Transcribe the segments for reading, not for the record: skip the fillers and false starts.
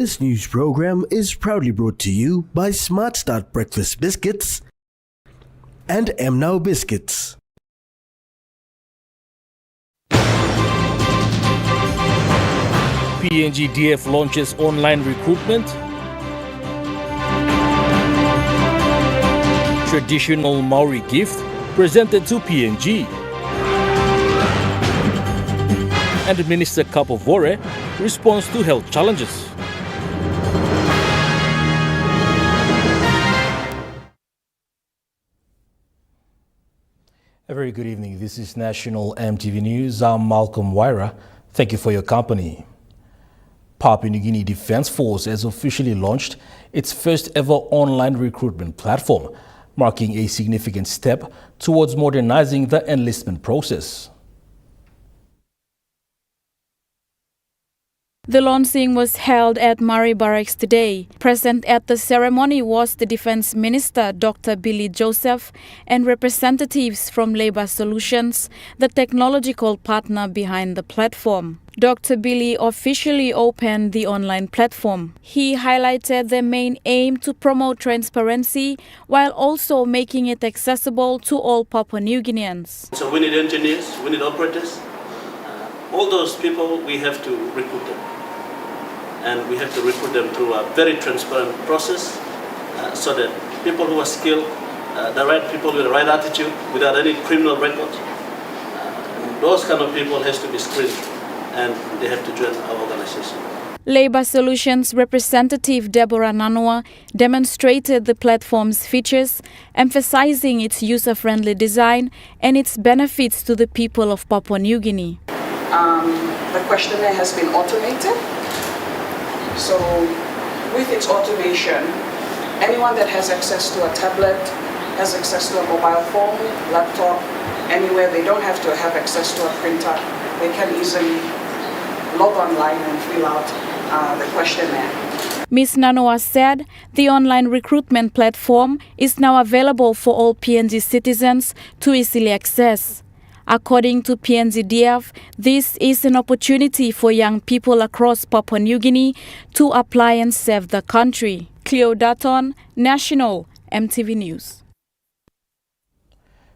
This news program is proudly brought to you by Smart Start Breakfast Biscuits and Now Biscuits. PNGDF launches online recruitment. Traditional Maori gift presented to PNG. And Minister Kapovore responds to health challenges. A very good evening. This is National EMTV News. I'm Malcolm Waira. Thank you for your company. Papua New Guinea Defence Force has officially launched its first ever online recruitment platform, marking a significant step towards modernizing the enlistment process. The launching was held at Murray Barracks today. Present at the ceremony was the Defence Minister, Dr. Billy Joseph, and representatives from Labour Solutions, the technological partner behind the platform. Dr. Billy officially opened the online platform. He highlighted the main aim to promote transparency while also making it accessible to all Papua New Guineans. So we need engineers, we need operators. All those people, we have to recruit them. And we have to recruit them through a very transparent process so that people who are skilled, the right people with the right attitude, without any criminal record, those kind of people has to be screened and they have to join our organization. Labour Solutions representative Deborah Nanua demonstrated the platform's features, emphasizing its user-friendly design and its benefits to the people of Papua New Guinea. The questionnaire has been automated. So with its automation, anyone that has access to a tablet, has access to a mobile phone, laptop, anywhere, they don't have to have access to a printer. They can easily log online and fill out the questionnaire. Ms. Nanoa said the online recruitment platform is now available for all PNG citizens to easily access. According to PNGDF, this is an opportunity for young people across Papua New Guinea to apply and serve the country. Cleo Dutton, National EMTV News.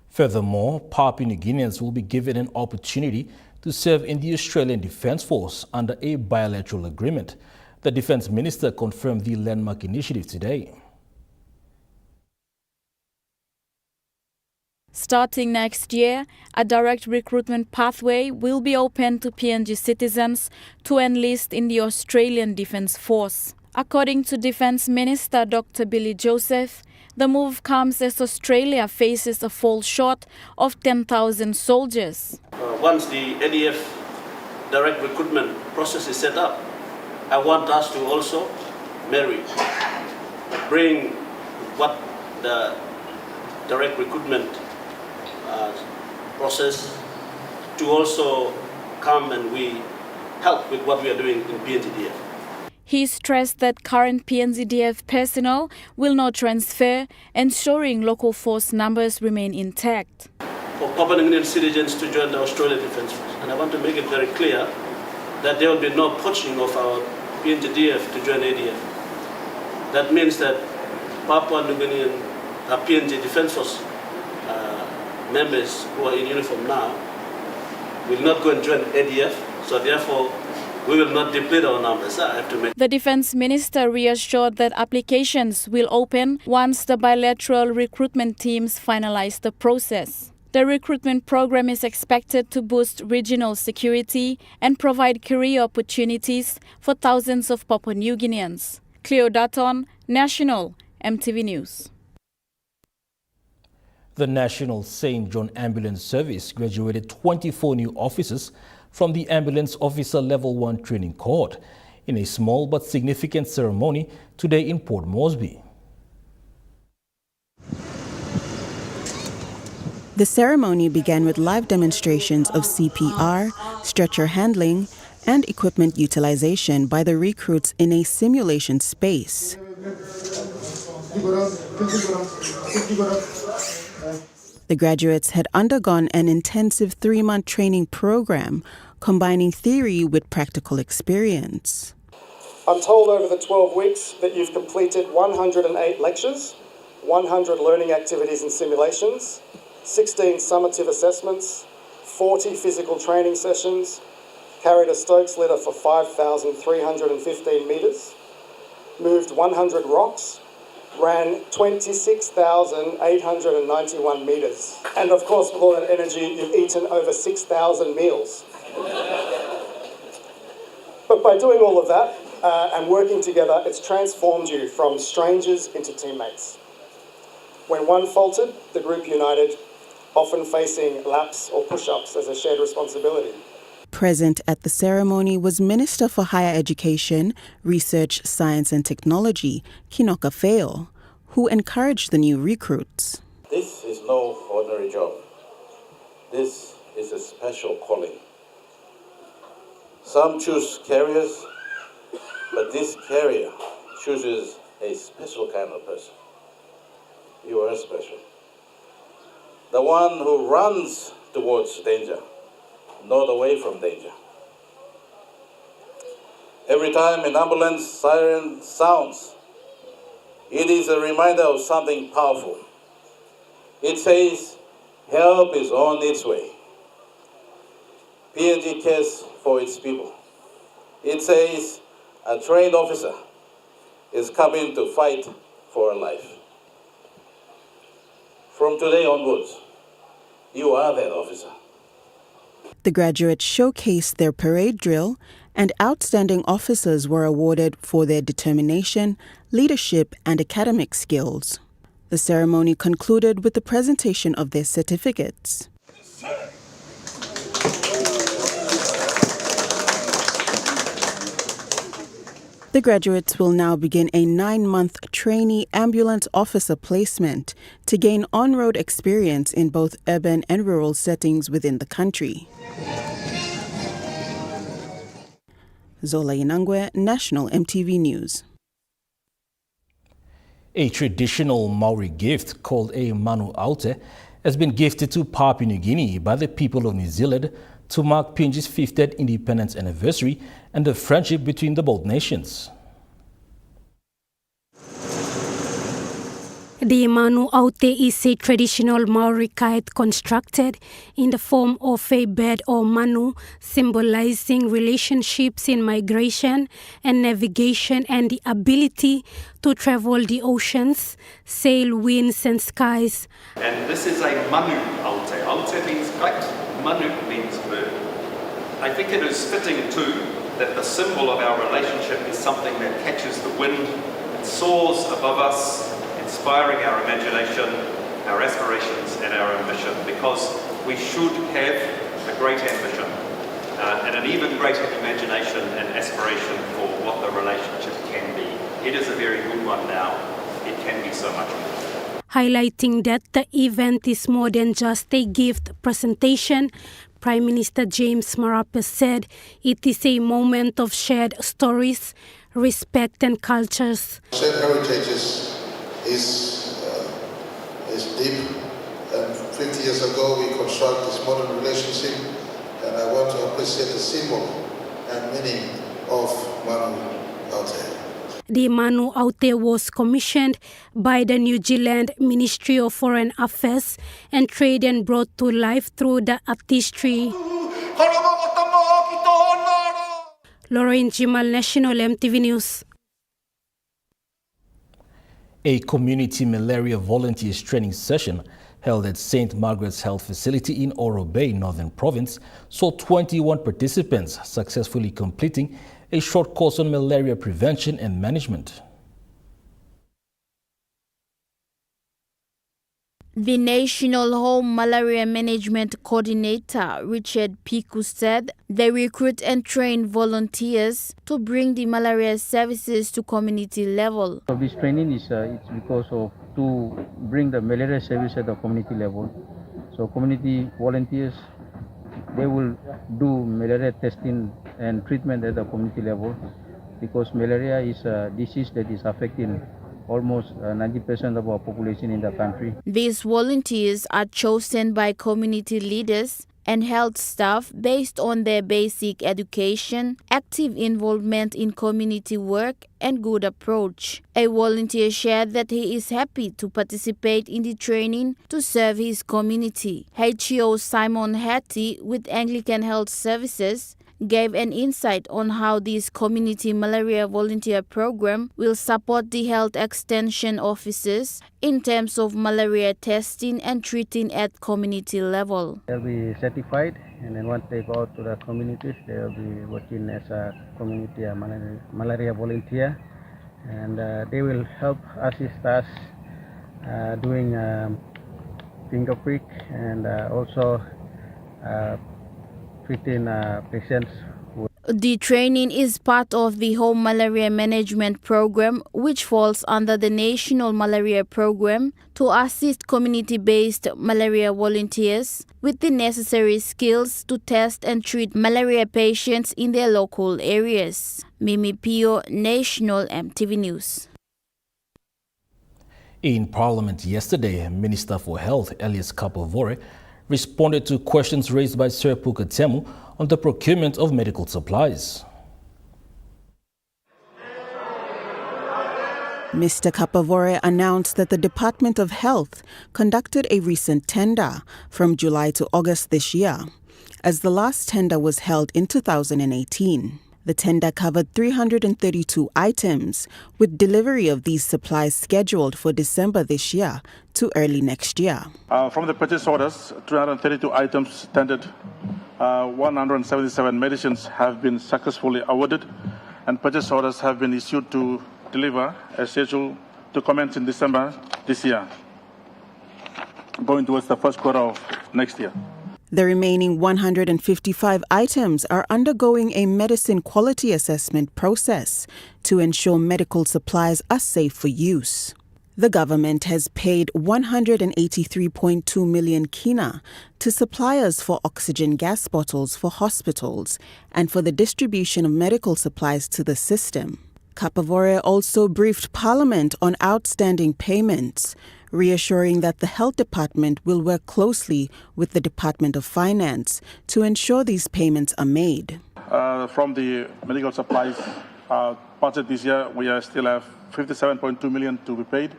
Furthermore, Papua New Guineans will be given an opportunity to serve in the Australian Defence Force under a bilateral agreement. The Defence Minister confirmed the landmark initiative today. Starting next year, a direct recruitment pathway will be open to PNG citizens to enlist in the Australian Defence Force. According to Defence Minister Dr. Billy Joseph, the move comes as Australia faces a fall short of 10,000 soldiers. Once the ADF direct recruitment process is set up, I want us to also bring what the direct recruitment process to also come and we help with what we are doing in PNGDF. He stressed that current PNGDF personnel will not transfer, ensuring local force numbers remain intact. For Papua New Guinean citizens to join the Australian Defence Force, and I want to make it very clear that there will be no poaching of our PNGDF to join ADF. That means that Papua New Guinean PNG Defence Force members who are in uniform now will not go and join ADF, so therefore we will not deplete our numbers. The Defence Minister reassured that applications will open once the bilateral recruitment teams finalize the process. The recruitment program is expected to boost regional security and provide career opportunities for thousands of Papua New Guineans. Cleo Dutton, National EMTV News. The National St. John Ambulance Service graduated 24 new officers from the Ambulance Officer Level 1 training cohort in a small but significant ceremony today in Port Moresby. The ceremony began with live demonstrations of CPR, stretcher handling, and equipment utilization by the recruits in a simulation space. The graduates had undergone an intensive 3-month training program, combining theory with practical experience. I'm told over the 12 weeks that you've completed 108 lectures, 100 learning activities and simulations, 16 summative assessments, 40 physical training sessions, carried a Stokes litter for 5,315 metres, moved 100 rocks, ran 26,891 metres. And of course, with all that energy, you've eaten over 6,000 meals. But by doing all of that and working together, it's transformed you from strangers into teammates. When one faltered, the group united, often facing laps or push-ups as a shared responsibility. Present at the ceremony was Minister for Higher Education, Research, Science and Technology, Kinoka Feo, who encouraged the new recruits. This is no ordinary job. This is a special calling. Some choose carriers, but this carrier chooses a special kind of person. You are special. The one who runs towards danger, not away from danger. Every time an ambulance siren sounds, it is a reminder of something powerful. It says, help is on its way. PNG cares for its people. It says, a trained officer is coming to fight for a life. From today onwards, you are that officer. The graduates showcased their parade drill, and outstanding officers were awarded for their determination, leadership, and academic skills. The ceremony concluded with the presentation of their certificates. The graduates will now begin a 9-month trainee ambulance officer placement to gain on-road experience in both urban and rural settings within the country. Zola Inangwe, National EMTV News. A traditional Maori gift called a manu aute has been gifted to Papua New Guinea by the people of New Zealand to mark PNG's 50th independence anniversary and the friendship between the both nations. The manu aute is a traditional Maori kite constructed in the form of a bird or manu, symbolizing relationships in migration and navigation and the ability to travel the oceans, sail winds and skies. And this is a manu aute. Aute means kite, manu means bird. I think it is fitting too that the symbol of our relationship is something that catches the wind, it soars above us, inspiring our imagination, our aspirations and our ambition, because we should have a great ambition and an even greater imagination and aspiration for what the relationship can be. It is a very good one now. It can be so much more. Highlighting that the event is more than just a gift presentation, Prime Minister James Marape said it is a moment of shared stories, respect and cultures. Shared heritage is deep, and 50 years ago we constructed this modern relationship, and I want to appreciate the symbol and meaning of Manu Aute. The Manu Aute was commissioned by the New Zealand Ministry of Foreign Affairs and Trade and brought to life through the artistry. Lorraine Jimal, National EMTV News. A community malaria volunteers training session held at St. Margaret's Health Facility in Oro Bay, Northern Province, saw 21 participants successfully completing a short course on malaria prevention and management. The National Home Malaria Management Coordinator, Richard Piku, said they recruit and train volunteers to bring the malaria services to community level. So this training is it's because of to bring the malaria service at the community level. So community volunteers, they will do malaria testing and treatment at the community level, because malaria is a disease that is affecting almost 90% of our population in the country. These volunteers are chosen by community leaders and health staff based on their basic education, active involvement in community work, and good approach. A volunteer shared that he is happy to participate in the training to serve his community. HEO Simon Hattie with Anglican Health Services gave an insight on how this community malaria volunteer program will support the health extension officers in terms of malaria testing and treating at community level. They'll be certified, and then once they go out to the communities, they'll be working as a community malaria volunteer, and they will help assist us doing finger prick and also treating patients. The training is part of the Home Malaria Management Program, which falls under the National Malaria Program, to assist community-based malaria volunteers with the necessary skills to test and treat malaria patients in their local areas. Mimi Pio, National EMTV News. In Parliament yesterday, Minister for Health Elias Kapavore responded to questions raised by Sir Pukatemu on the procurement of medical supplies. Mr. Kapavore announced that the Department of Health conducted a recent tender from July to August this year, as the last tender was held in 2018. The tender covered 332 items, with delivery of these supplies scheduled for December this year to early next year. From the purchase orders, 332 items tendered, 177 medicines have been successfully awarded, and purchase orders have been issued to deliver as scheduled to commence in December this year, going towards the first quarter of next year. The remaining 155 items are undergoing a medicine quality assessment process to ensure medical supplies are safe for use. The government has paid 183.2 million kina to suppliers for oxygen gas bottles for hospitals and for the distribution of medical supplies to the system. Kapavore also briefed Parliament on outstanding payments, reassuring that the Health Department will work closely with the Department of Finance to ensure these payments are made. From the medical supplies budget this year, we still have 57.2 million to be paid,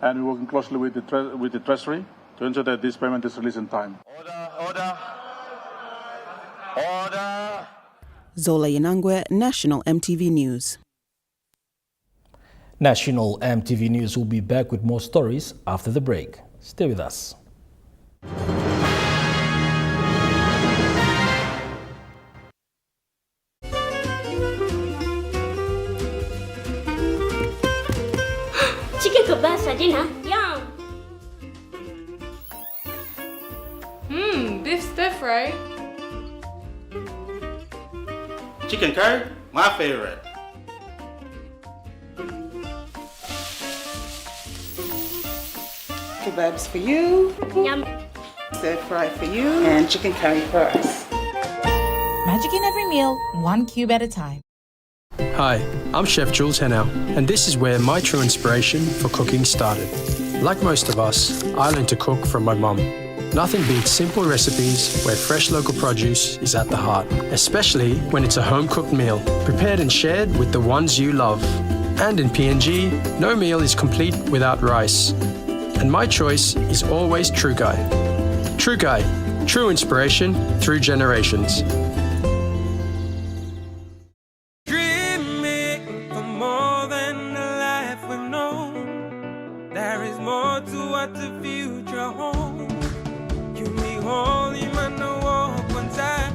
and we're working closely with the Treasury to ensure that this payment is released in time. Order. Zola Yanangwe, National EMTV News. National EMTV News will be back with more stories after the break. Stay with us. Chicken kebab for dinner. Yum. Beef stir fry. Chicken curry, my favorite. Kebabs for you, Yum. stir fry for you, and chicken curry for us. Magic in every meal, one cube at a time. Hi, I'm Chef Jules Henow, and this is where my true inspiration for cooking started. Like most of us, I learned to cook from my mum. Nothing beats simple recipes where fresh local produce is at the heart, especially when it's a home-cooked meal, prepared and shared with the ones you love. And in PNG, no meal is complete without rice. And my choice is always True Guy. True Guy, true inspiration through generations. Dreaming for more than the life we've known. There is more to what the future holds. You me holy man, no walk one time.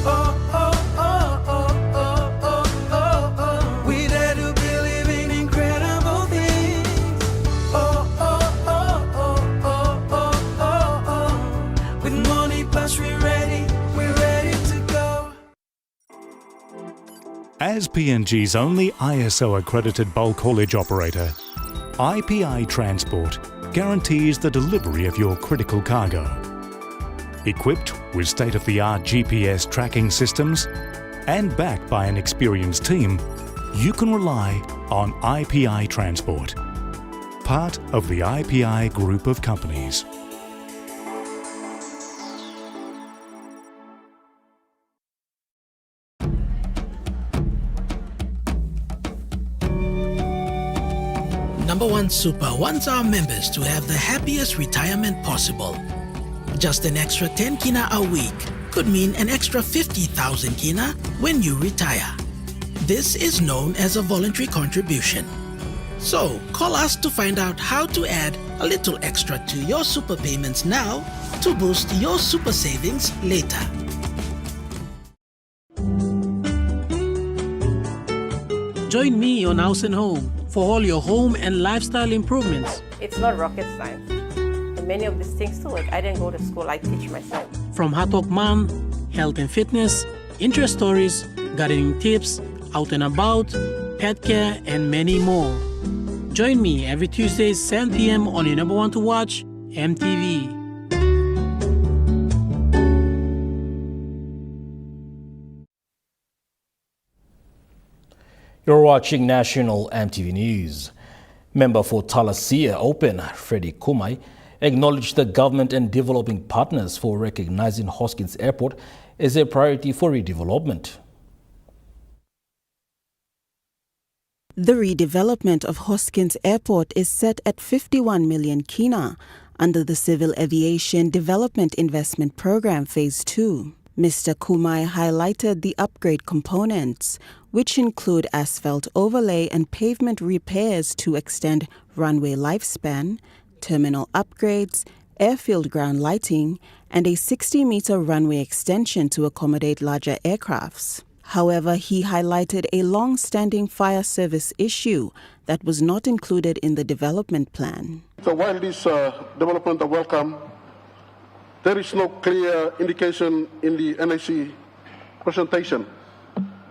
Oh, oh, oh, oh, oh, oh, oh, oh. We dare to believe in incredible things. Oh, oh, oh, oh, oh, oh, oh, oh. With money plus we're ready to go. As PNG's only ISO-accredited bulk haulage operator, IPI Transport guarantees the delivery of your critical cargo. Equipped with state-of-the-art GPS tracking systems and backed by an experienced team, you can rely on IPI Transport, part of the IPI group of companies. Number One Super wants our members to have the happiest retirement possible. Just an extra 10 kina a week could mean an extra 50,000 kina when you retire. This is known as a voluntary contribution. So call us to find out how to add a little extra to your super payments now to boost your super savings later. Join me on House and Home for all your home and lifestyle improvements. It's not rocket science. And many of these things too, like I didn't go to school, I teach myself. From Hot Talk Mom, health and fitness, interest stories, gardening tips, out and about, pet care, and many more. Join me every Tuesday, 7 p.m. on your number one to watch, EMTV. You're watching National EMTV News. Member for Talasia Open, Freddie Kumai, acknowledged the government and developing partners for recognizing Hoskins Airport as a priority for redevelopment. The redevelopment of Hoskins Airport is set at 51 million kina under the Civil Aviation Development Investment Program Phase 2. Mr. Kumai highlighted the upgrade components, which include asphalt overlay and pavement repairs to extend runway lifespan, terminal upgrades, airfield ground lighting, and a 60-meter runway extension to accommodate larger aircrafts. However, he highlighted a long-standing fire service issue that was not included in the development plan. So while this development are welcome, there is no clear indication in the NAC presentation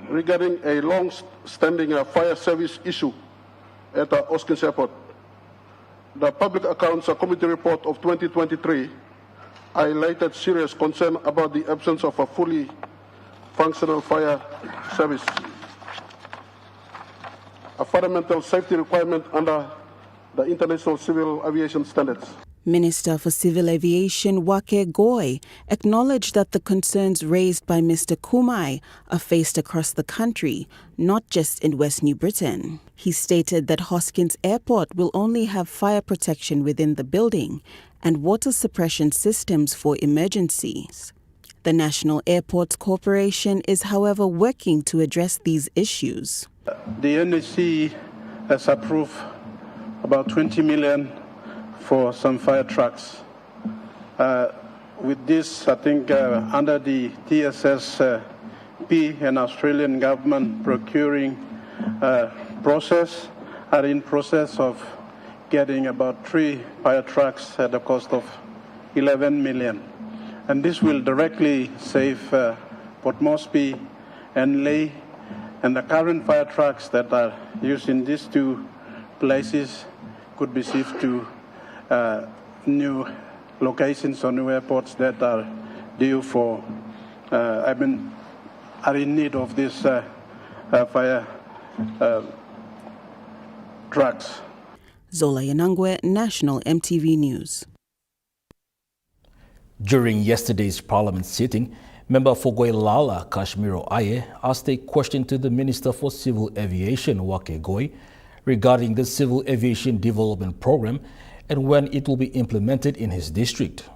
regarding a long-standing fire service issue at Hoskins Airport. The Public Accounts Committee report of 2023 highlighted serious concern about the absence of a fully functional fire service, a fundamental safety requirement under the International Civil Aviation Standards. Minister for Civil Aviation Wake Goy acknowledged that the concerns raised by Mr. Kumai are faced across the country, not just in West New Britain. He stated that Hoskins Airport will only have fire protection within the building and water suppression systems for emergencies. The National Airports Corporation is, however, working to address these issues. The NAC has approved about 20 million for some fire trucks. With this, I think under the TSSP and Australian government procuring process, are in process of getting about 3 fire trucks at the cost of 11 million. And this will directly save Port Moresby and Lae, and the current fire trucks that are used in these 2 places could be shifted to new locations or new airports that are due for, are in need of these fire trucks. Zola Yanangwe, National EMTV News. During yesterday's parliament sitting, member for Goilala, Kashmiro Aye, asked a question to the Minister for Civil Aviation, Wake Goy, regarding the Civil Aviation Development Program and when it will be implemented in his district.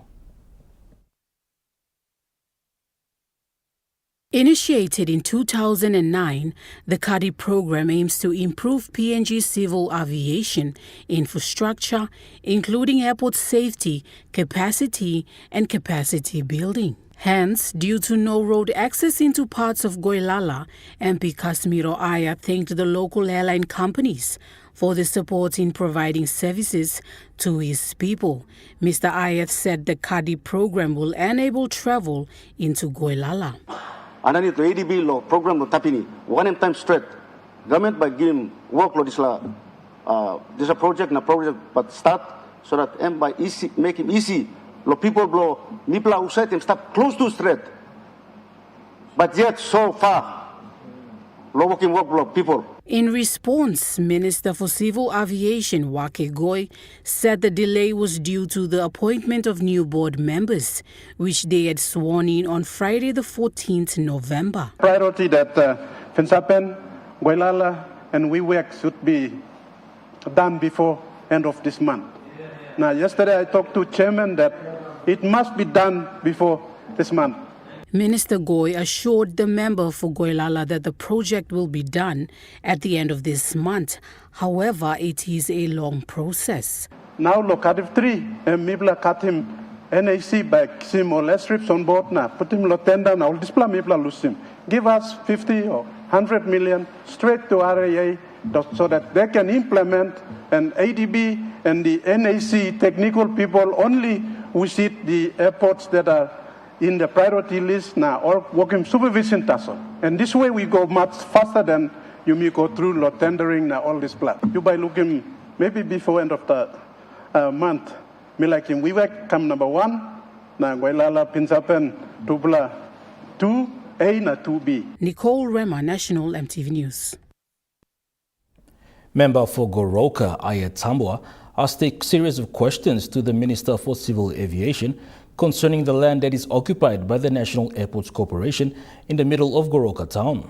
Initiated in 2009, the KADI program aims to improve PNG civil aviation infrastructure, including airport safety, capacity, and capacity building. Hence, due to no road access into parts of Goilala, MP Kashmiro Aya thanked the local airline companies for the support in providing services to his people. Mr. Ayat said the KADI program will enable travel into Goilala. Underneath the ADB law program no tapini one time straight government by giving workload this a project but start so that by easy make him easy lo people blow nipla usait him stop close to straight but yet so far low working workload people. In response, Minister for Civil Aviation Wake Goy said the delay was due to the appointment of new board members, which they had sworn in on Friday the 14th November. Priority that Finsapen, Goilala and WeWork should be done before end of this month. Now, yesterday I talked to chairman that it must be done before this month. Minister Goy assured the member for Goilala that the project will be done at the end of this month. However, it is a long process. Now look at if 3 Mibla cut him NAC by Sim or less strips on board now. Put him lotenda now display Mibla lose him. Give us 50 or 100 million straight to RAA so that they can implement, and ADB and the NAC technical people only visit the airports that are in the priority list now, or working supervision task. And this way we go much faster than you may go through lot tendering now all this plan. You by looking maybe before end of the month, me like him, we work come number 1, na Goilala Pinsapen, Tubla 2A na 2B. Nicole Rema, National EMTV News. Member for Goroka, Ayat Tambua, asked a series of questions to the Minister for Civil Aviation concerning the land that is occupied by the National Airports Corporation in the middle of Goroka town.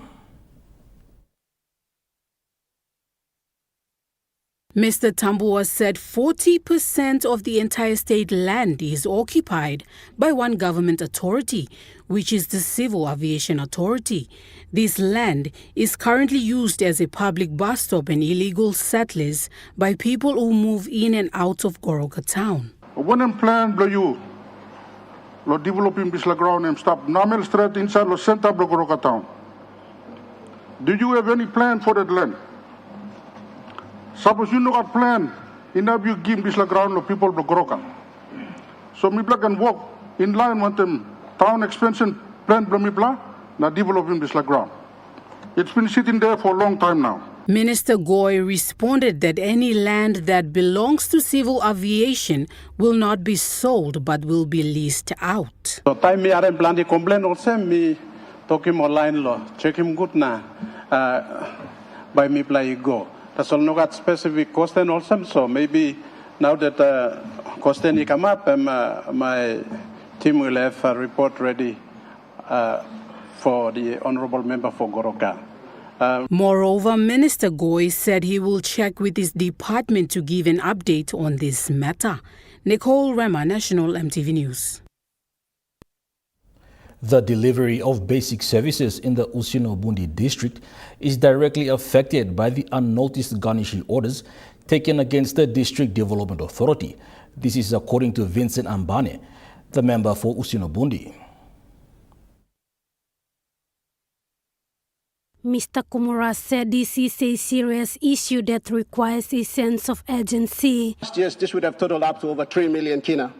Mr. Tambua said 40% of the entire state land is occupied by one government authority, which is the Civil Aviation Authority. This land is currently used as a public bus stop and illegal settlers by people who move in and out of Goroka town. One plan blow you. Lo developing this ground and stop Namel Street inside the center of Goroka town. Do you have any plan for that land? Suppose you know a plan, enough you give this ground to people of Goroka. So Mibla can walk in line with them town expansion plan Mibla, now developing this ground. It's been sitting there for a long time now. Minister Goy responded that any land that belongs to civil aviation will not be sold but will be leased out. So time me are plan to complain also me talk him online law, check him good na by me play go. That's all no got specific question also, so maybe now that question come up, my team will have a report ready for the honorable member for Goroka. Moreover, Minister Goy said he will check with his department to give an update on this matter. Nicole Rema, National EMTV News. The delivery of basic services in the Usino-Bundi district is directly affected by the unnoticed garnishing orders taken against the District Development Authority. This is according to Vincent Ambane, the member for Usino-Bundi. Mr. Kumura said this is a serious issue that requires a sense of urgency. Yes, this would have totaled up to over 3 million kina.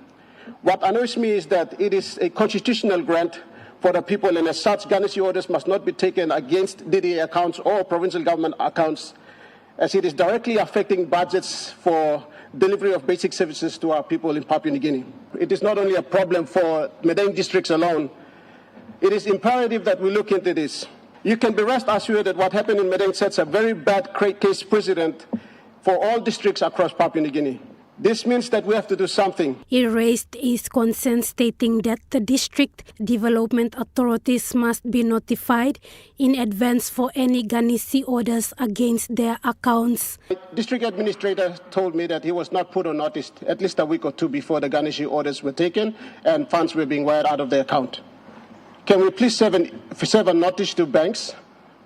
What annoys me is that it is a constitutional grant for the people, and as such, garnishing orders must not be taken against DDA accounts or provincial government accounts, as it is directly affecting budgets for delivery of basic services to our people in Papua New Guinea. It is not only a problem for Madang districts alone. It is imperative that we look into this. You can be rest assured that what happened in Madang sets a very bad case precedent for all districts across Papua New Guinea. This means that we have to do something. He raised his concern, stating that the district development authorities must be notified in advance for any garnishee orders against their accounts. The district administrator told me that he was not put on notice at least a week or two before the garnishee orders were taken and funds were being wired out of their account. Can we please serve a notice to banks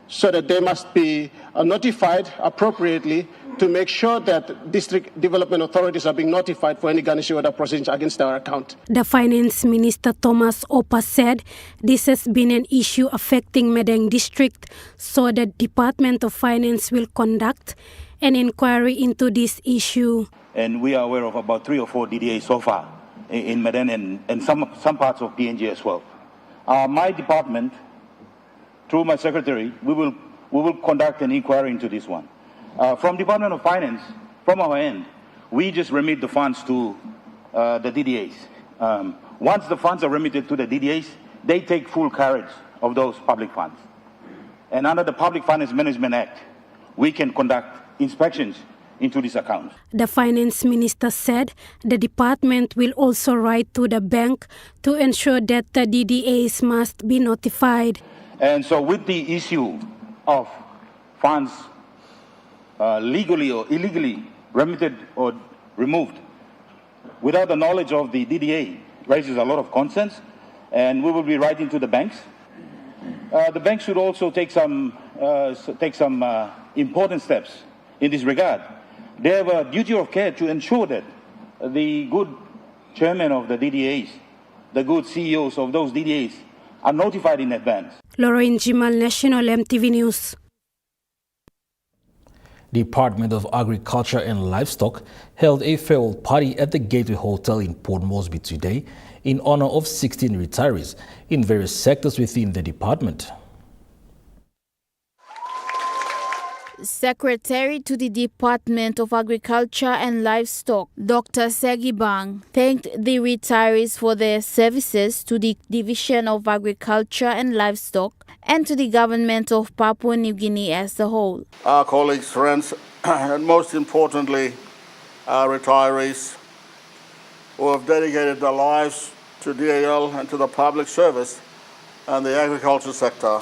so that they must be notified appropriately to make sure that district development authorities are being notified for any garnishee order proceedings against our account. The Finance Minister Thomas Opa said this has been an issue affecting Madang district, so the Department of Finance will conduct an inquiry into this issue. And we are aware of about 3 or 4 DDAs so far in Madang and some parts of PNG as well. My department, through my secretary, we will conduct an inquiry into this one. From Department of Finance, from our end, we just remit the funds to the DDAs. Once the funds are remitted to the DDAs, they take full carriage of those public funds. And under the Public Finance Management Act, we can conduct inspections into these accounts. The Finance Minister said the department will also write to the bank to ensure that the DDAs must be notified. And so with the issue of funds legally or illegally remitted or removed without the knowledge of the DDA raises a lot of concerns, and we will be writing to the banks. The banks should also take some important steps in this regard. They have a duty of care to ensure that the good chairman of the DDAs, the good CEOs of those DDAs are notified in advance. Lauren Jimal, National EMTV News. Department of Agriculture and Livestock held a farewell party at the Gateway Hotel in Port Moresby today in honor of 16 retirees in various sectors within the department. Secretary to the Department of Agriculture and Livestock, Dr. Segi Bang, thanked the retirees for their services to the Division of Agriculture and Livestock and to the government of Papua New Guinea as a whole. Our colleagues, friends, and most importantly, our retirees who have dedicated their lives to DAL and to the public service and the agriculture sector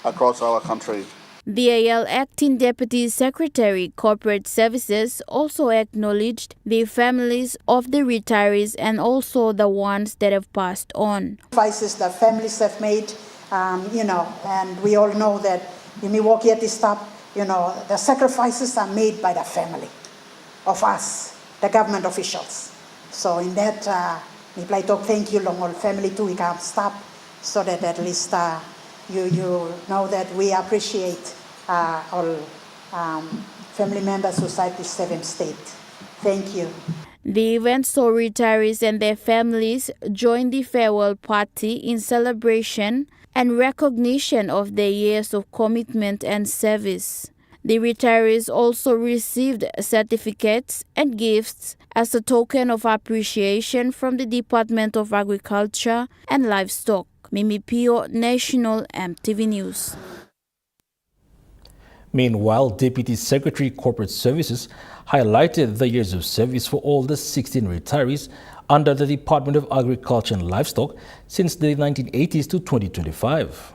across our country. DAL Acting Deputy Secretary Corporate Services also acknowledged the families of the retirees and also the ones that have passed on. Sacrifices that families have made, and we all know that in Milwaukee at this top, the sacrifices are made by the family of us, the government officials. So in that, we play talk thank you long all family too, we can't stop, so that at least you know that we appreciate all family members who side this seventh state. Thank you. The event saw retirees and their families join the farewell party in celebration and recognition of their years of commitment and service. The retirees also received certificates and gifts as a token of appreciation from the Department of Agriculture and Livestock. Mimi Pio, National EMTV News. Meanwhile, Deputy Secretary Corporate Services highlighted the years of service for all the 16 retirees under the Department of Agriculture and Livestock since the 1980s to 2025.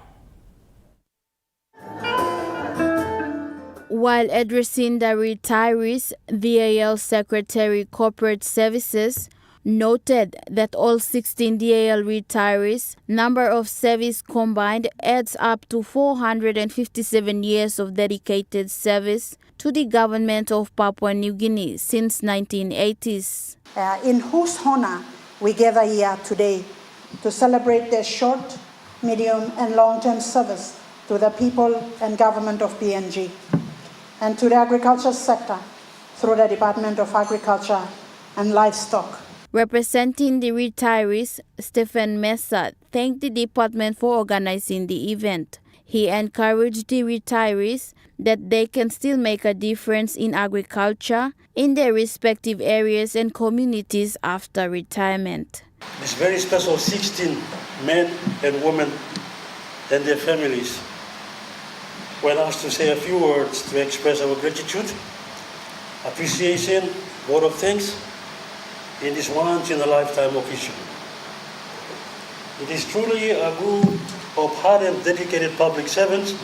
While addressing the retirees, DAL Secretary Corporate Services noted that all 16 DAL retirees' number of service combined adds up to 457 years of dedicated service to the government of Papua New Guinea since 1980s. In whose honor we gather here today to celebrate their short, medium and long-term service to the people and government of PNG and to the agriculture sector through the Department of Agriculture and Livestock. Representing the retirees, Stephen Mesa thanked the department for organizing the event. He encouraged the retirees that they can still make a difference in agriculture in their respective areas and communities after retirement. This very special 16 men and women and their families were asked to say a few words to express our gratitude, appreciation, word of thanks in this once-in-a-lifetime occasion. It is truly a group of hard and dedicated public servants,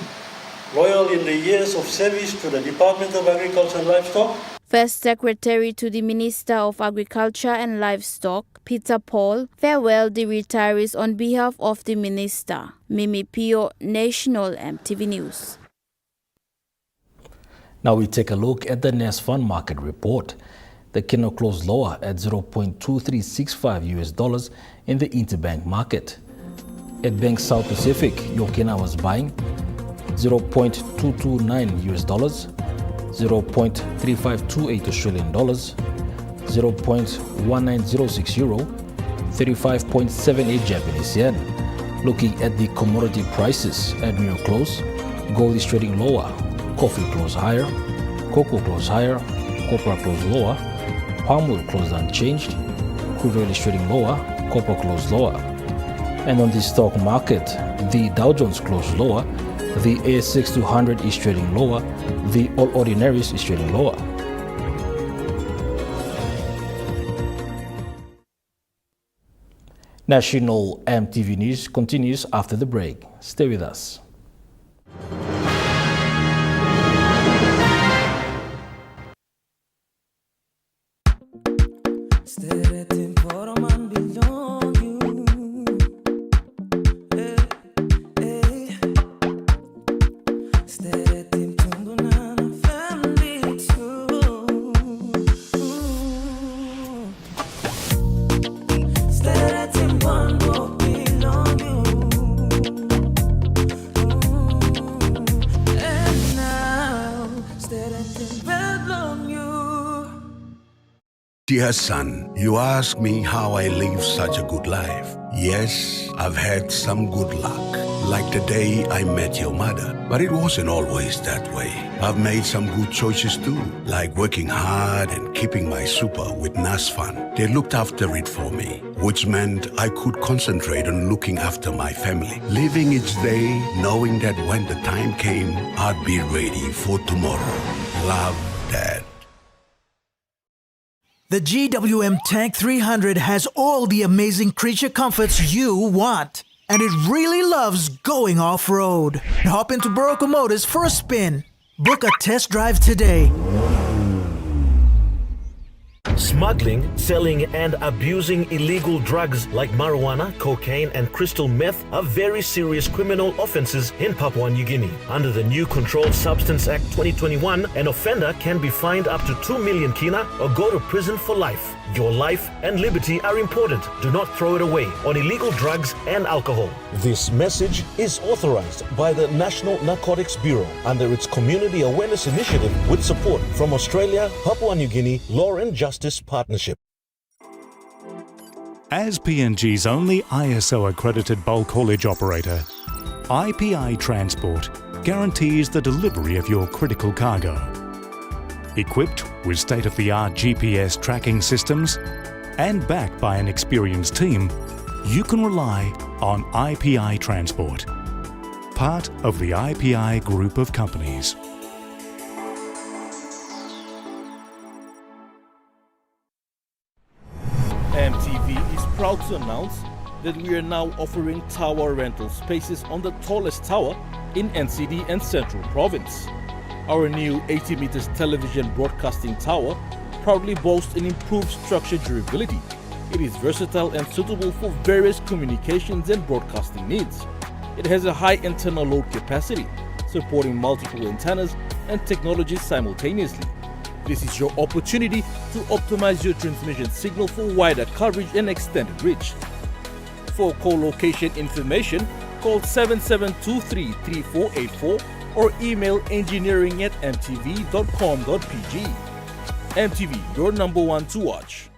loyal in the years of service to the Department of Agriculture and Livestock. First Secretary to the Minister of Agriculture and Livestock, Peter Paul, farewelled the retirees on behalf of the Minister. Mimi Pio, National EMTV News. Now we take a look at the NES Fund Market Report. The kina closed lower at $0.2365 in the interbank market. At Bank South Pacific, your kina was buying $0.229, $0.3528 Australian dollars, 0.1906 euro, 35.78 Japanese yen. Looking at the commodity prices at New York close, gold is trading lower, coffee closed higher, cocoa closed higher, copper closed lower, palm oil closed unchanged, crude oil is trading lower, copper closed lower. And on the stock market, the Dow Jones closed lower, the ASX 200 is trading lower, the All Ordinaries is trading lower. National EMTV News continues after the break. Stay with us. Dear son, you ask me how I live such a good life. Yes, I've had some good luck, like the day I met your mother. But it wasn't always that way. I've made some good choices too, like working hard and keeping my super with NASFAN. They looked after it for me, which meant I could concentrate on looking after my family. Living each day, knowing that when the time came, I'd be ready for tomorrow. Love, Dad. The GWM Tank 300 has all the amazing creature comforts you want. And it really loves going off-road. Hop into Barocco Motors for a spin. Book a test drive today. Smuggling, selling, and abusing illegal drugs like marijuana, cocaine, and crystal meth are very serious criminal offenses in Papua New Guinea. Under the new Controlled Substance Act 2021, an offender can be fined up to 2 million kina or go to prison for life. Your life and liberty are important. Do not throw it away on illegal drugs and alcohol. This message is authorized by the National Narcotics Bureau under its Community Awareness Initiative with support from Australia, Papua New Guinea Law and Justice Partnership. As PNG's only ISO-accredited bulk haulage operator, IPI Transport guarantees the delivery of your critical cargo. Equipped with state-of-the-art GPS tracking systems and backed by an experienced team, you can rely on IPI Transport, part of the IPI group of companies. EMTV is proud to announce that we are now offering tower rental spaces on the tallest tower in NCD and Central Province. Our new 80 meters television broadcasting tower proudly boasts an improved structure durability. It is versatile and suitable for various communications and broadcasting needs. It has a high internal load capacity, supporting multiple antennas and technologies simultaneously. This is your opportunity to optimize your transmission signal for wider coverage and extended reach. For co-location information, call 7723-3484 or email engineering@mtv.com.pg. MTV, your number one to watch.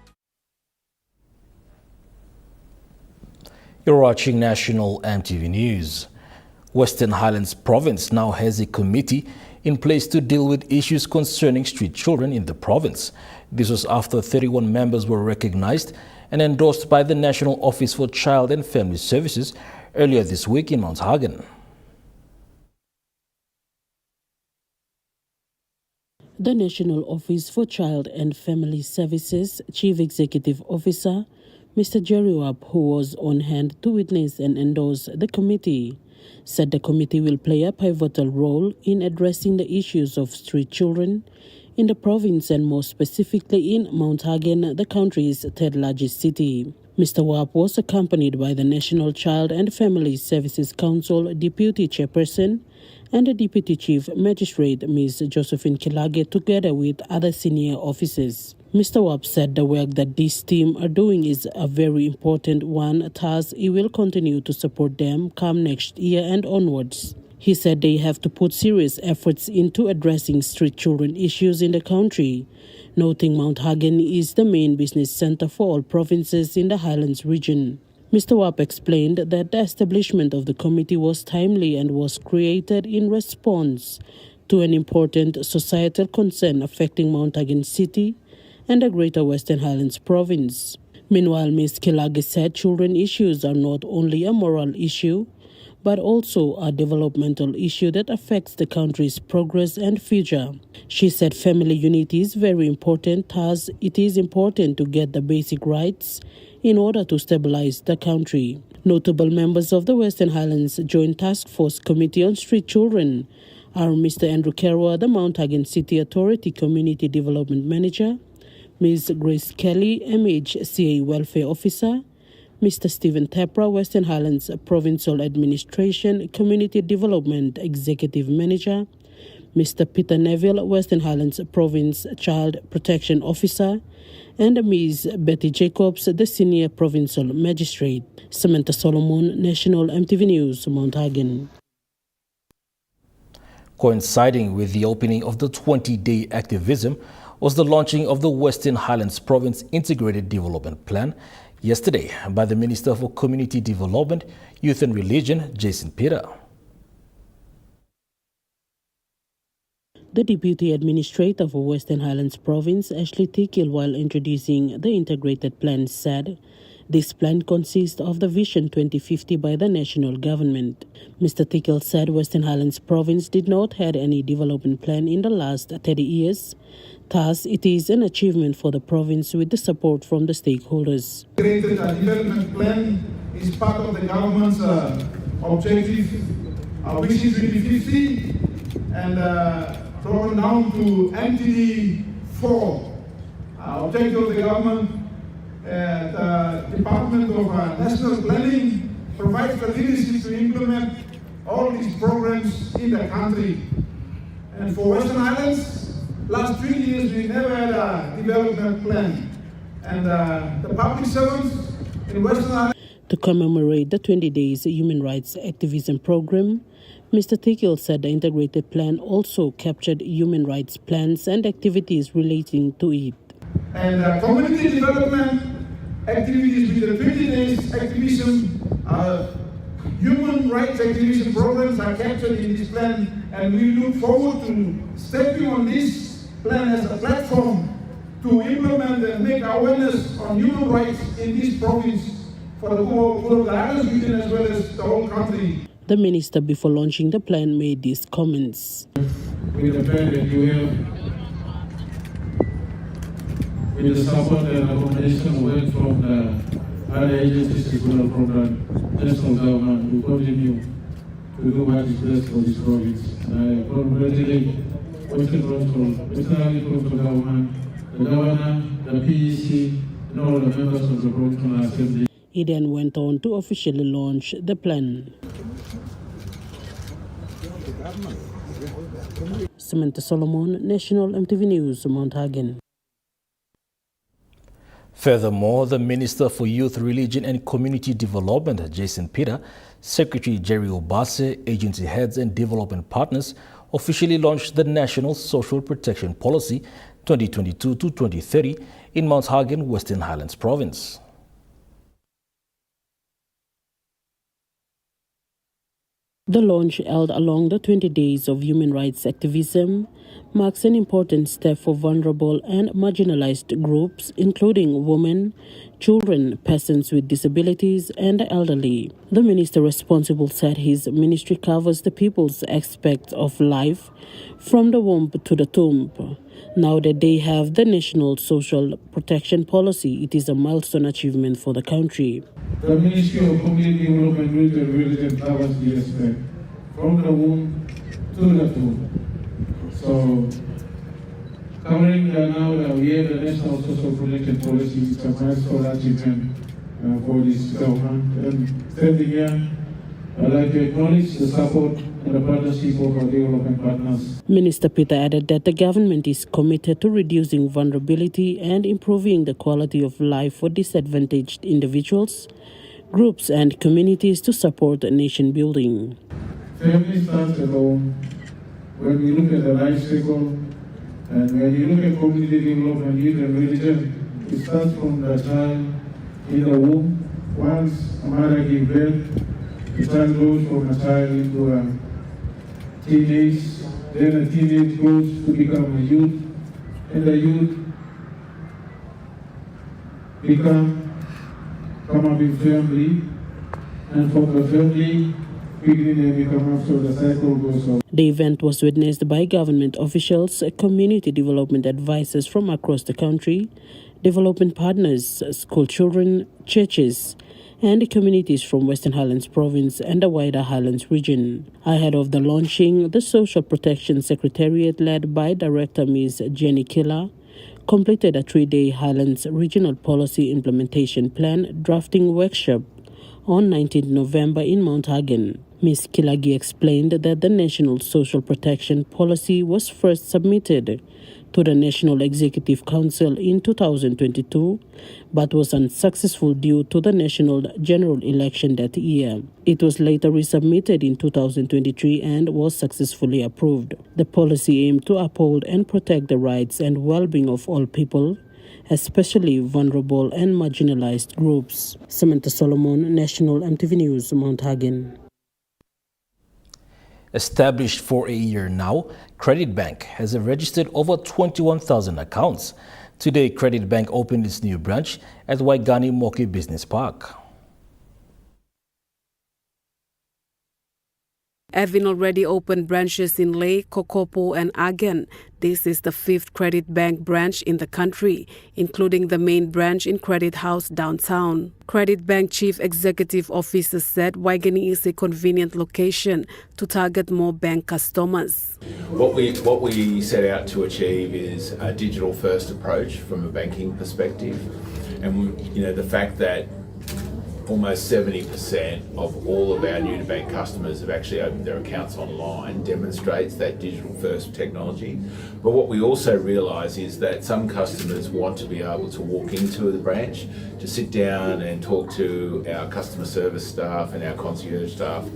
You're watching National MTV News. Western Highlands Province now has a committee in place to deal with issues concerning street children in the province. This was after 31 members were recognized and endorsed by the National Office for Child and Family Services earlier this week in Mount Hagen. The National Office for Child and Family Services Chief Executive Officer, Mr. Jerry Wap, who was on hand to witness and endorse the committee, said the committee will play a pivotal role in addressing the issues of street children in the province and more specifically in Mount Hagen, the country's third largest city. Mr. Wap was accompanied by the National Child and Family Services Council Deputy Chairperson and the Deputy Chief Magistrate, Ms. Josephine Kilage, together with other senior officers. Mr. Wap said the work that this team are doing is a very important one, thus he will continue to support them come next year and onwards. He said they have to put serious efforts into addressing street children issues in the country, noting Mount Hagen is the main business center for all provinces in the Highlands region. Mr. Wap explained that the establishment of the committee was timely and was created in response to an important societal concern affecting Mount Hagen City and the Greater Western Highlands Province. Meanwhile, Ms. Kilage said children issues are not only a moral issue, but also a developmental issue that affects the country's progress and future. She said family unity is very important, thus it is important to get the basic rights in order to stabilize the country. Notable members of the Western Highlands Joint Task Force Committee on Street Children are Mr. Andrew Kerwa, the Mount Hagen City Authority Community Development Manager, Ms. Grace Kelly, MHCA Welfare Officer, Mr. Stephen Tepra, Western Highlands Provincial Administration Community Development Executive Manager, Mr. Peter Neville, Western Highlands Province Child Protection Officer, and Ms. Betty Jacobs, the Senior Provincial Magistrate. Samantha Solomon, National EMTV News, Mount Hagen. Coinciding with the opening of the 20-day activism was the launching of the Western Highlands Province Integrated Development Plan yesterday by the Minister for Community Development, Youth and Religion, Jason Peter. The Deputy Administrator for Western Highlands Province, Ashley Tickle, while introducing the integrated plan, said this plan consists of the Vision 2050 by the national government. Mr. Tickle said Western Highlands Province did not have any development plan in the last 30 years. Thus, it is an achievement for the province with the support from the stakeholders. Integrated development plan is part of the government's objective, Vision 2050, and broken down to MTD 4. Objective of the government, the Department of National Planning provides the leadership to implement all these programs in the country. And for Western Highlands, last 3 years we never had a development plan. And the public servants in Western Highlands. To commemorate the 20 days human rights activism program, Mr. Tickle said the integrated plan also captured human rights plans and activities relating to it. And community development activities with the 20 days activism, human rights activism programs are captured in this plan, and we look forward to stepping on this plan as a platform to implement and make awareness on human rights in this province for the whole of the Highlands region as well as the whole country. The minister, before launching the plan, made these comments. With the plan that you have, with the support and accommodation work from the other agencies as well from the national government, we continue to do what is best for this province. I congratulate Western Provincial Government, the Governor, the PEC, and all the members of the Provincial Assembly. He then went on to officially launch the plan. Samantha Solomon, National EMTV News, Mount Hagen. Furthermore, the Minister for Youth, Religion and Community Development, Jason Peter, Secretary Jerry Obase, agency heads and development partners officially launched the National Social Protection Policy 2022 to 2030 in Mount Hagen, Western Highlands Province. The launch, held along the 20 days of human rights activism, marks an important step for vulnerable and marginalized groups, including women, children, persons with disabilities, and the elderly. The minister responsible said his ministry covers the people's aspects of life, from the womb to the tomb. Now that they have the National Social Protection Policy, it is a milestone achievement for the country. The Ministry of Community Development, Youth and Religion covers the aspect from the womb to the tomb. So, covering now that we have the National Social Protection Policy, it's a milestone achievement for this government. And standing here, I'd like to acknowledge the support and the partnership of our development partners. Minister Peter added that the government is committed to reducing vulnerability and improving the quality of life for disadvantaged individuals, groups and communities to support nation building. Family starts at home. When we look at the life cycle, and when you look at community development, youth and religion, it starts from the child in the womb. Once a mother gives birth, the child goes from a child into a teenage, then a teenage goes to become a youth, and the youth come up in family, and from the family, quickly they become after the cycle goes on. The event was witnessed by government officials, community development advisors from across the country, development partners, school children, churches, and communities from Western Highlands Province and the wider Highlands region. Ahead of the launching, the Social Protection Secretariat, led by Director Ms. Jenny Killer, completed a 3-day Highlands Regional Policy Implementation Plan drafting workshop on 19 November in Mount Hagen. Ms. Kilagi explained that the National Social Protection Policy was first submitted to the National Executive Council in 2022, but was unsuccessful due to the national general election that year. It was later resubmitted in 2023 and was successfully approved. The policy aimed to uphold and protect the rights and well-being of all people, especially vulnerable and marginalized groups. Samantha Solomon, National EMTV News, Mount Hagen. Established for a year now, Credit Bank has registered over 21,000 accounts. Today, Credit Bank opened its new branch at Waigani Moki Business Park. Having already opened branches in Leh, Kokopo and Agen, this is the 5th Credit Bank branch in the country, including the main branch in Credit House downtown. Credit Bank Chief Executive Officer said Waigani is a convenient location to target more bank customers. What we set out to achieve is a digital-first approach from a banking perspective, and the fact that almost 70% of all of our new-to-bank customers have actually opened their accounts online demonstrates that digital-first technology. But what we also realise is that some customers want to be able to walk into the branch, to sit down and talk to our customer service staff and our concierge staff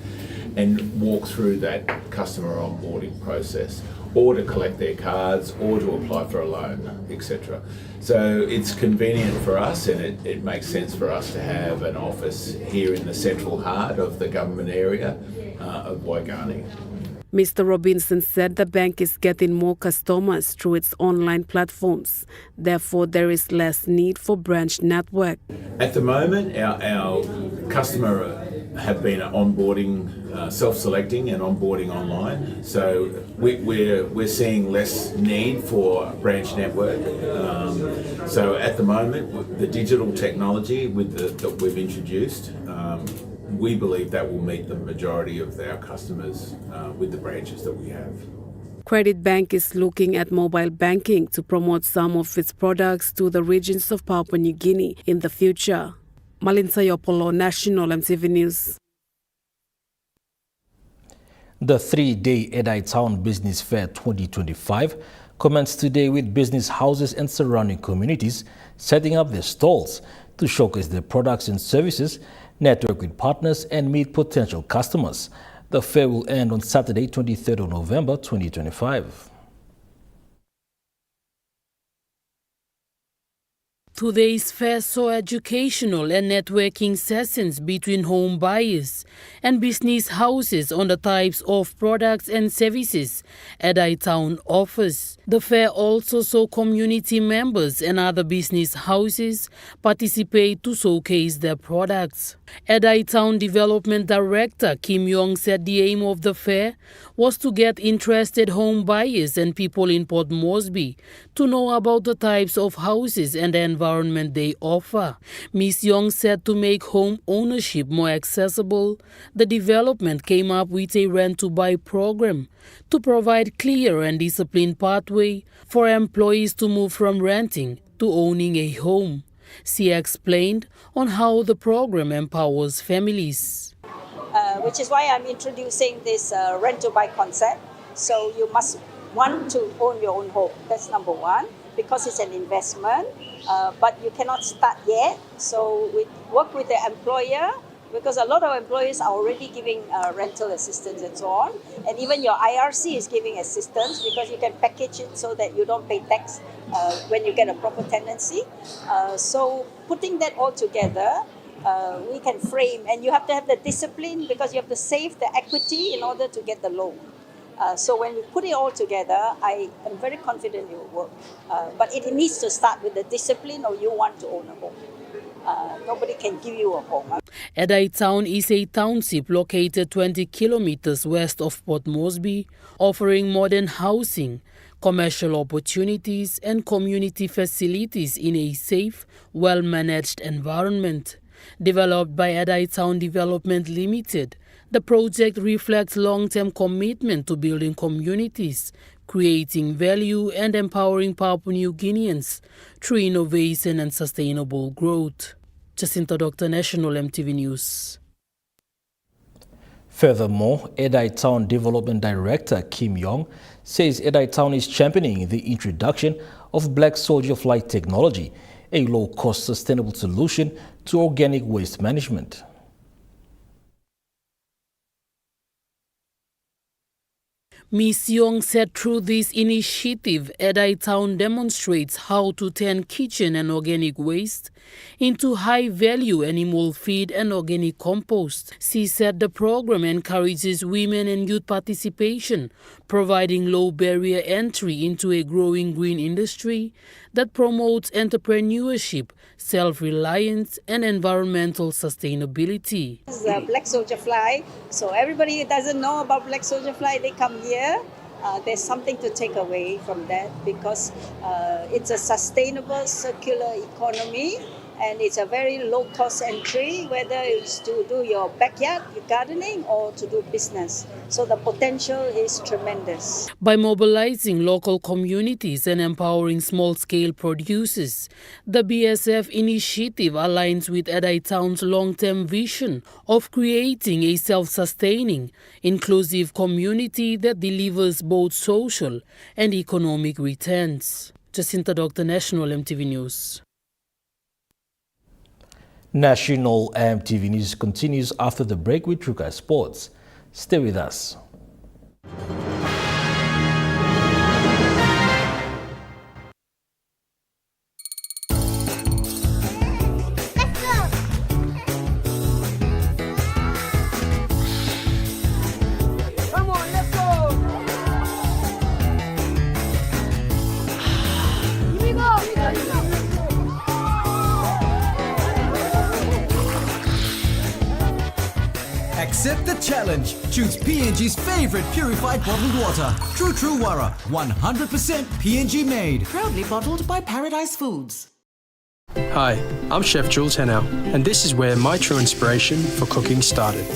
and walk through that customer onboarding process, or to collect their cards, or to apply for a loan, etc. So it's convenient for us, and it makes sense for us to have an office here in the central heart of the government area of Waigani. Mr. Robinson said the bank is getting more customers through its online platforms. Therefore, there is less need for branch network. At the moment, our customer have been onboarding, self-selecting and onboarding online. So we're seeing less need for branch network. So at the moment, the digital technology that we've introduced, we believe that will meet the majority of our customers with the branches that we have. Credit Bank is looking at mobile banking to promote some of its products to the regions of Papua New Guinea in the future. Malin Sayopolo, National EMTV News. The 3-day Edai Town Business Fair 2025 commenced today with business houses and surrounding communities setting up their stalls to showcase their products and services, network with partners, and meet potential customers. The fair will end on Saturday, 23rd of November 2025. Today's fair saw educational and networking sessions between home buyers and business houses on the types of products and services Edai Town offers. The fair also saw community members and other business houses participate to showcase their products. Edai Town Development Director Kim Yong said the aim of the fair was to get interested home buyers and people in Port Moresby to know about the types of houses and the environment they offer. Ms. Yong said to make home ownership more accessible, the development came up with a rent-to-buy program to provide clear and disciplined pathway for employees to move from renting to owning a home. She explained on how the program empowers families. Which is why I'm introducing this rent-to-buy concept. So you must want to own your own home. That's number one, because it's an investment, but you cannot start yet. So we work with the employer, because a lot of employers are already giving rental assistance and so on. And even your IRC is giving assistance, because you can package it so that you don't pay tax when you get a proper tenancy. So putting that all together, we can frame, and you have to have the discipline, because you have to save the equity in order to get the loan. So when we put it all together, I am very confident it will work. But it needs to start with the discipline, or you want to own a home. Nobody can give you a home. Edai Town is a township located 20 kilometers west of Port Moresby, offering modern housing, commercial opportunities, and community facilities in a safe, well-managed environment. Developed by Edai Town Development Limited, the project reflects long-term commitment to building communities, creating value and empowering Papua New Guineans through innovation and sustainable growth. Jacinta Dr. National MTV News. Furthermore, Edai Town Development Director Kim Yong says Edai Town is championing the introduction of Black Soldier Fly technology, a low-cost sustainable solution to organic waste management. Ms. Young said through this initiative, Edai Town demonstrates how to turn kitchen and organic waste into high-value animal feed and organic compost. She said the program encourages women and youth participation, providing low-barrier entry into a growing green industry that promotes entrepreneurship, self-reliance, and environmental sustainability. This is a Black Soldier Fly. So everybody who doesn't know about Black Soldier Fly, they come here. There's something to take away from that because it's a sustainable circular economy and it's a very low cost entry, whether it's to do your backyard, your gardening, or to do business. So the potential is tremendous. By mobilizing local communities and empowering small-scale producers, the BSF initiative aligns with Edai Town's long-term vision of creating a self-sustaining, inclusive community that delivers both social and economic returns. Jacinta Dr. National MTV News. National EMTV News continues after the break with Trukai Sports. Stay with us. Accept the challenge. Choose PNG's favorite purified bottled water. True Wara, 100% PNG made. Proudly bottled by Paradise Foods. Hi, I'm Chef Jules Hennell, and this is where my true inspiration for cooking started.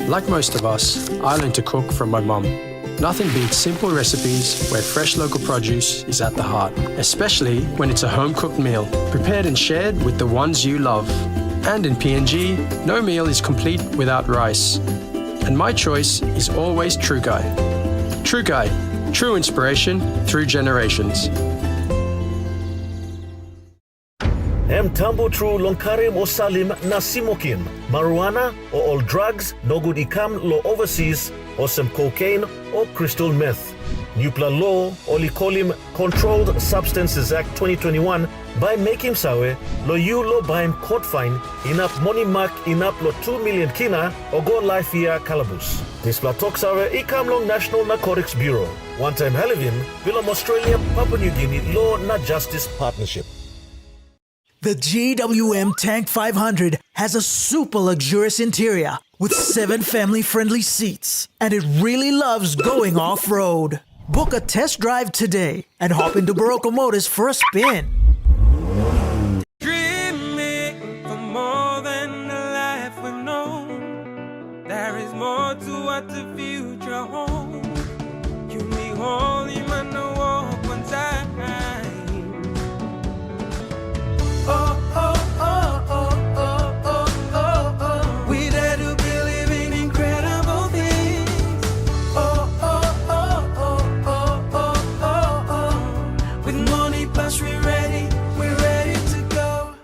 Like most of us, I learned to cook from my mum. Nothing beats simple recipes where fresh local produce is at the heart, especially when it's a home-cooked meal, prepared and shared with the ones you love. And in PNG, no meal is complete without rice. And my choice is always Trukai. Trukai, true inspiration through generations. Tambo true longkarim o salim na simokin. Marijuana or all drugs no good ikam lo overseas or some cocaine or crystal meth. Nupla law or likolim Controlled Substances Act 2021 by making sawe lo you lo baim court fine enough money mark enough lo 2 million kina or go life year calabus. This pla talk sawe ikam long National Narcotics Bureau. One time Halivin, Willem Australia, Papua New Guinea Law na Justice Partnership. The GWM Tank 500 has a super luxurious interior with 7 family-friendly seats, and it really loves going off-road. Book a test drive today and hop into Barocco Motors for a spin. Dreaming for more than the life we've known. There is more to what the future holds. You need holy man to walk one time. Oh, oh, oh, oh, oh, oh, oh, oh. We dare to believe in incredible things. Oh, oh, oh, oh, oh, oh, oh, oh. With money plus we're ready to go.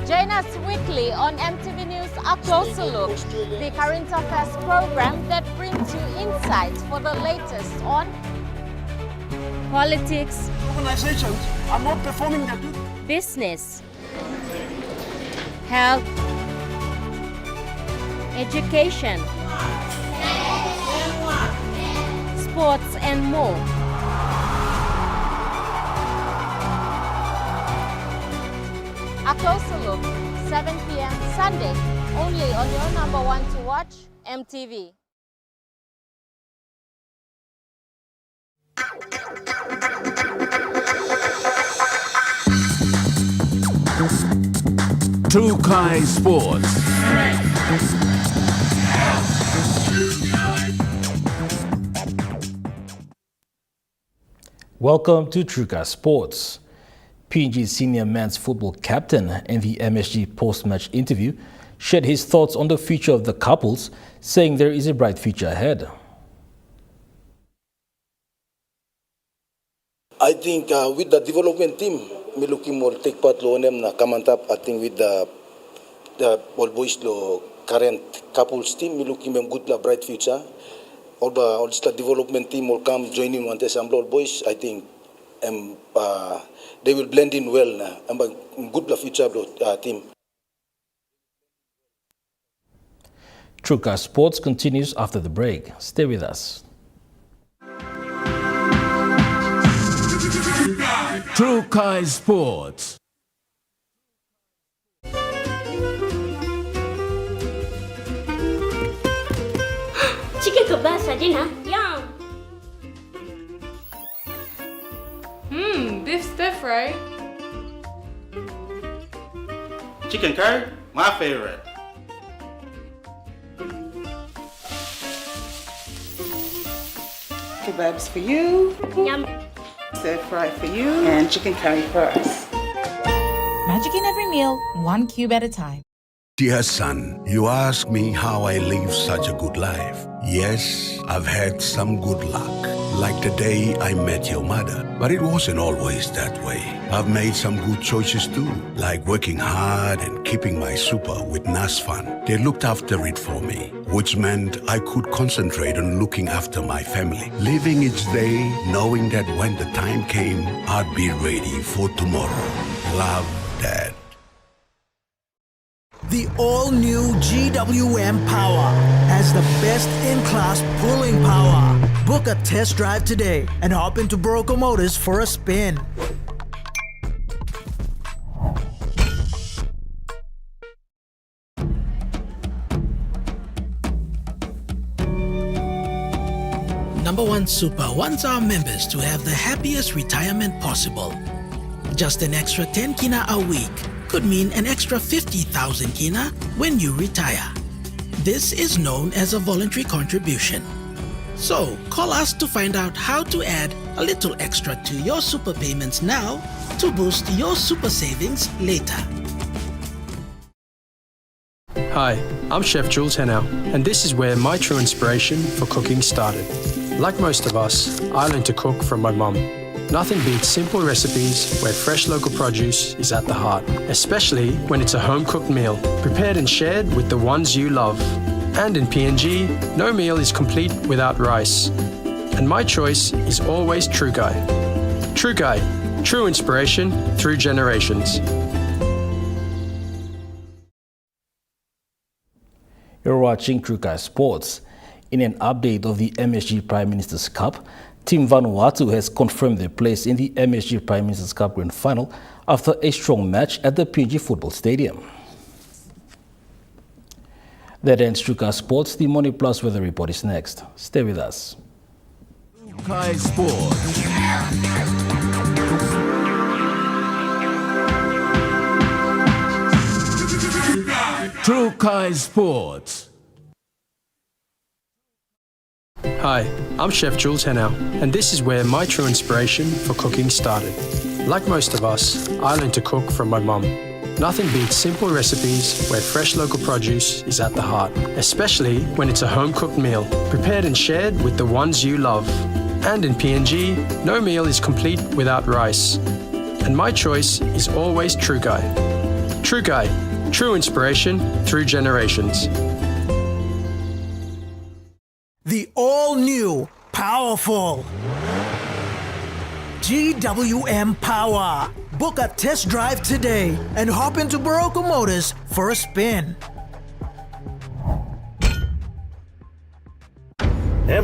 Join us weekly on MTV News A Closer Look, the current affairs program that brings you insights for the latest on politics, organizations are not performing their duty, business, health, education, sports, and more. A Closer Look, 7 p.m. Sunday, only on your number one to watch, MTV. Trukai Sports. Welcome to Truka Sports. PNG senior men's football captain in the MSG post-match interview shared his thoughts on the future of the couples, saying there is a bright future ahead. I think with the development team, me looking more take part lo nem na kamantap. I think with the all boys lo current couples team, me looking them good la bright future. All this development team will come joining one test all boys. I think they will blend in well na. Good la future team. Truka Sports continues after the break. Stay with us. Truka Sports. Chicken kebab saja na. Yum. Beef stiff, right? Chicken curry, my favorite. Kebabs for you. Yum. Stir fry for you. And chicken curry for us. Magic in every meal, one cube at a time. Dear son, you ask me how I live such a good life. Yes, I've had some good luck, like the day I met your mother. But it wasn't always that way. I've made some good choices too, like working hard and keeping my super with NASFAN. They looked after it for me, which meant I could concentrate on looking after my family, living each day knowing that when the time came, I'd be ready for tomorrow. Love, Dad. The all-new GWM Power has the best-in-class pulling power. Book a test drive today and hop into Broco Motors for a spin. Number One Super wants our members to have the happiest retirement possible. Just an extra 10 kina a week could mean an extra 50,000 kina when you retire. This is known as a voluntary contribution. So call us to find out how to add a little extra to your super payments now to boost your super savings later. Hi, I'm Chef Jules Henao, and this is where my true inspiration for cooking started. Like most of us, I learned to cook from my mum. Nothing beats simple recipes where fresh local produce is at the heart, especially when it's a home-cooked meal, prepared and shared with the ones you love. And in PNG, no meal is complete without rice. And my choice is always Trukai. Trukai, true inspiration through generations. You're watching Truka Sports. In an update of the MSG Prime Minister's Cup, Team Vanuatu has confirmed their place in the MSG Prime Minister's Cup Grand Final after a strong match at the PNG Football Stadium. That ends Truka Sports. The Money Plus Weather Report is next. Stay with us. Truka Sports. Truka Sports. Hi, I'm Chef Jules Henao, and this is where my true inspiration for cooking started. Like most of us, I learned to cook from my mum. Nothing beats simple recipes where fresh local produce is at the heart, especially when it's a home-cooked meal, prepared and shared with the ones you love. And in PNG, no meal is complete without rice. And my choice is always Trukai. Trukai, true inspiration through generations. The all-new, powerful GWM Power. Book a test drive today and hop into Broco Motors for a spin.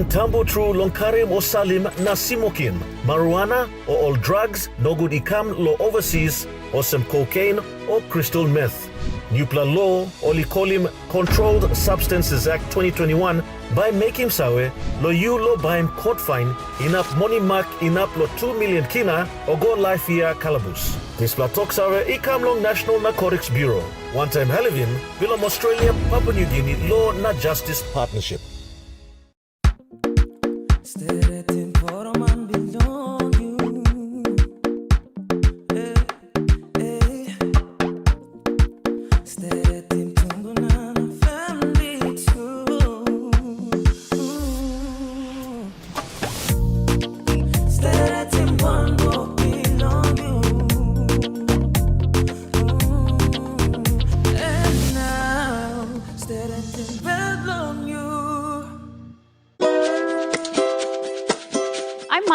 Tambo tru lonkarim o salim na simokin, marijuana or all drugs no good ikam lo overseas or some cocaine or crystal meth. Nupla law o likolim Controlled Substances Act 2021 by making sawe lo you lo baim court fine enough money mark enough lo 2 million kina or go life year calabus. This platok sawe ikam long National Narcotics Bureau. One time Halivin, Willem Australia, Papua New Guinea Law na Justice Partnership.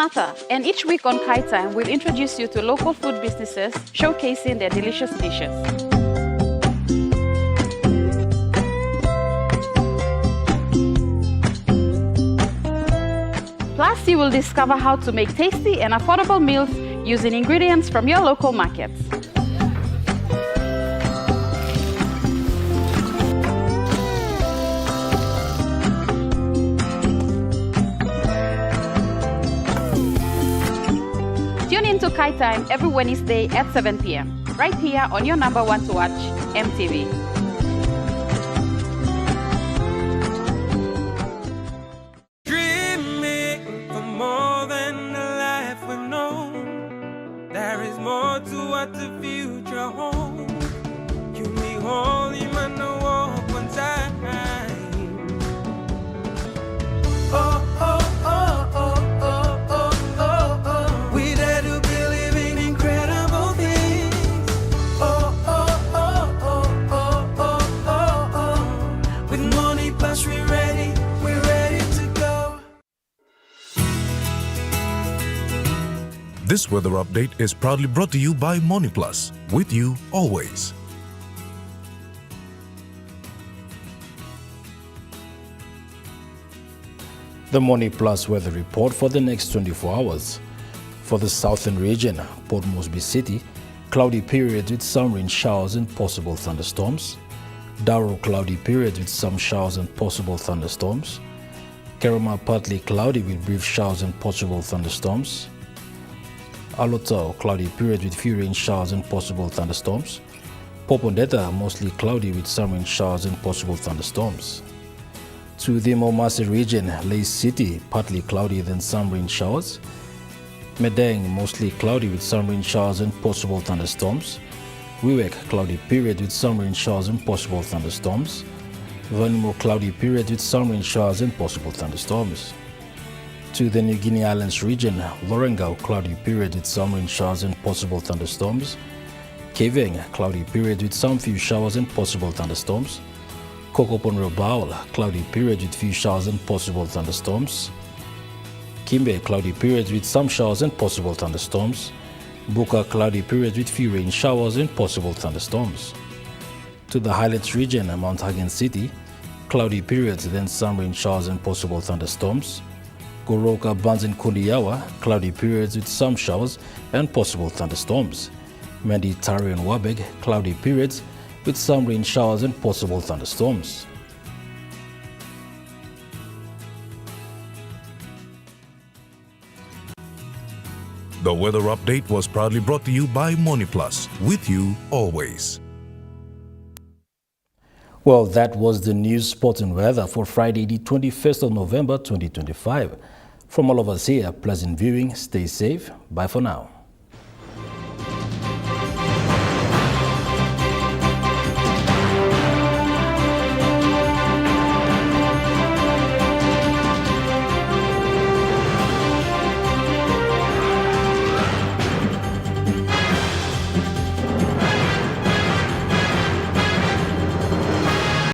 Martha, and each week on Kai Time, we'll introduce you to local food businesses showcasing their delicious dishes. Plus, you will discover how to make tasty and affordable meals using ingredients from your local markets. Tune in to Kai Time every Wednesday at 7 p.m. right here on your number one to watch, MTV. Dreaming for more than the life we've known. There is more to what the future holds. You need holy man to walk one time. Oh, oh, oh, oh, oh, oh, oh, oh. We dare to believe in incredible things. Oh, oh, oh, oh, oh, oh, oh, oh. With money plus we're ready to go. This weather update is proudly brought to you by Money Plus, with you always. The Money Plus weather report for the next 24 hours. For the southern region, Port Moresby City, cloudy periods with some rain showers and possible thunderstorms. Darrow, cloudy periods with some showers and possible thunderstorms. Kerema, partly cloudy with brief showers and possible thunderstorms. Alotau, cloudy periods with few rain showers and possible thunderstorms. Popondetta, mostly cloudy with some rain showers and possible thunderstorms. To the Momase region, Lay City, partly cloudy then some rain showers. Medang, mostly cloudy with some rain showers and possible thunderstorms. Wewak, cloudy period with some rain showers and possible thunderstorms. Vanimo, cloudy period with some rain showers and possible thunderstorms. To the New Guinea Islands region, Lorengau, cloudy period with some rain showers and possible thunderstorms. Keveng, cloudy period with some few showers and possible thunderstorms. Kokoponro-Baul, cloudy period with few showers and possible thunderstorms. Kimbe, cloudy period with some showers and possible thunderstorms. Buka, cloudy period with few rain showers and possible thunderstorms. To the Highlands region, Mount Hagen City, cloudy periods then some rain showers and possible thunderstorms. Goroka, Banz and Kundiawa, cloudy periods with some showers and possible thunderstorms. Mendi, Tari and Wabeg, cloudy periods with some rain showers and possible thunderstorms. The weather update was proudly brought to you by Money Plus, with you always. Well, that was the news, sport and weather for Friday, the 21st of November, 2025. From all of us here, pleasant viewing, stay safe, bye for now.